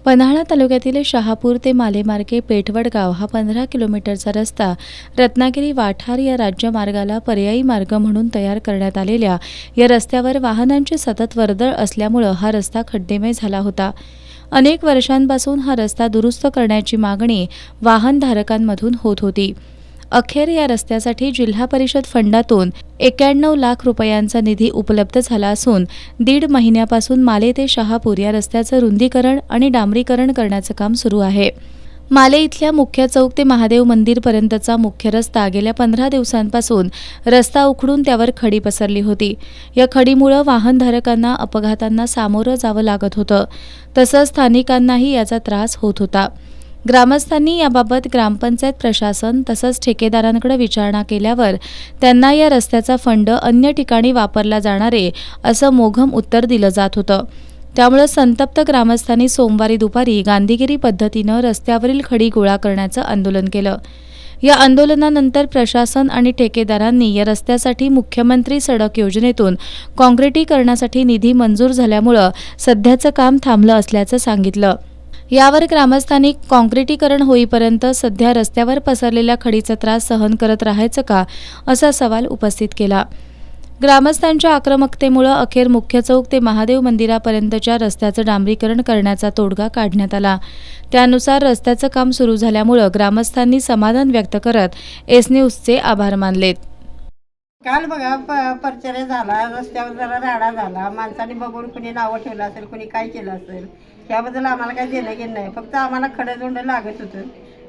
पन्हाळा तालुक्यातील शहापूर ते मालेमार्गे पेठवडगाव हा 15 किलोमीटरचा रस्ता रत्नागिरी वाठार या राज्यमार्गाला पर्यायी मार्ग म्हणून तयार करण्यात आलेल्या या रस्त्यावर वाहनांची सतत वर्दळ असल्यामुळे हा रस्ता खड्डेमय झाला होता। अनेक वर्षांपासून हा रस्ता दुरुस्त करण्याची मागणी वाहनधारकांमधून होत होती। अखेर या रस्त्यासाठी जिल्हा परिषद फंडातून 91 लाख रुपयांचा निधी उपलब्ध झाला असून 1.5 महिन्यापासून माले ते शहापूर या रस्त्याचं रुंदीकरण आणि डांबरीकरण करण्याचं काम सुरू आहे। माले इथल्या मुख्य चौक ते महादेव मंदिर पर्यंतचा मुख्य रस्ता गेल्या 15 दिवसांपासून रस्ता उखडून त्यावर खडी पसरली होती। या खडीमुळे वाहनधारकांना अपघातांना सामोरं जावं लागत होतं, तसंच स्थानिकांनाही याचा त्रास होत होता। ग्रामस्थांनी याबाबत ग्रामपंचायत प्रशासन तसंच ठेकेदारांकडे विचारणा केल्यावर त्यांना या रस्त्याचा फंड अन्य ठिकाणी वापरला जाणार आहे असं मोघम उत्तर दिलं जात होतं। त्यामुळे संतप्त ग्रामस्थांनी सोमवारी दुपारी गांधीगिरी पद्धतीनं रस्त्यावरील खडी गोळा करण्याचं आंदोलन केलं। या आंदोलनानंतर प्रशासन आणि ठेकेदारांनी या रस्त्यासाठी मुख्यमंत्री सडक योजनेतून काँक्रिटीकरणासाठी निधी मंजूर झाल्यामुळे सध्याचं काम थांबलं असल्याचं सांगितलं। यावर ग्रामस्थांनी काँक्रिटीकरण होईपर्यंत सध्या रस्त्यावर पसरलेल्या खडीचा त्रास सहन करत राहायचं का असा सवाल उपस्थित केला। ग्रामस्थांच्या आक्रमकतेमुळे अखेर मुख्य चौक ते महादेव मंदिरापर्यंतच्या रस्त्याचं डांबरीकरण करण्याचा तोडगा काढण्यात आला। त्यानुसार रस्त्याचं काम सुरू झाल्यामुळे ग्रामस्थांनी समाधान व्यक्त करत एस न्यूजचे आभार मानलेत। काल बघा परिचय झाला, रस्त्यावर जरा राडा झाला, माणसाने बघून कुणी नावं ठेवलं असेल, कुणी काय केलं असेल, याबद्दल आम्हाला काही देणं घेणं नाही। फक्त आम्हाला खडंजोंड लागत होतं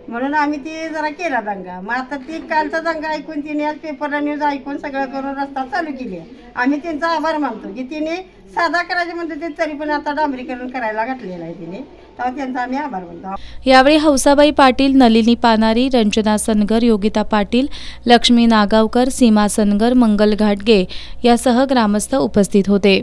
म्हणून आम्ही ती जरा केला दंगा। मग आता ती कालचा दंगा ऐकून तिने आज पेपरला न्यूज ऐकून सगळं करून रस्ता चालू केली। आम्ही त्यांचा आभार मानतो की तिने साधा करायचे म्हणतो ते तरी पण आता डांबरीकरण करायला घातलेलं आहे तिने, तेव्हा त्यांचा आम्ही आभार मानतो। यावेळी हौसाबाई पाटील, नलिनी पानारी, रंजना सनगर, योगिता पाटील, लक्ष्मी नागावकर, सीमा सनगर, मंगल घाटगे यासह ग्रामस्थ उपस्थित होते।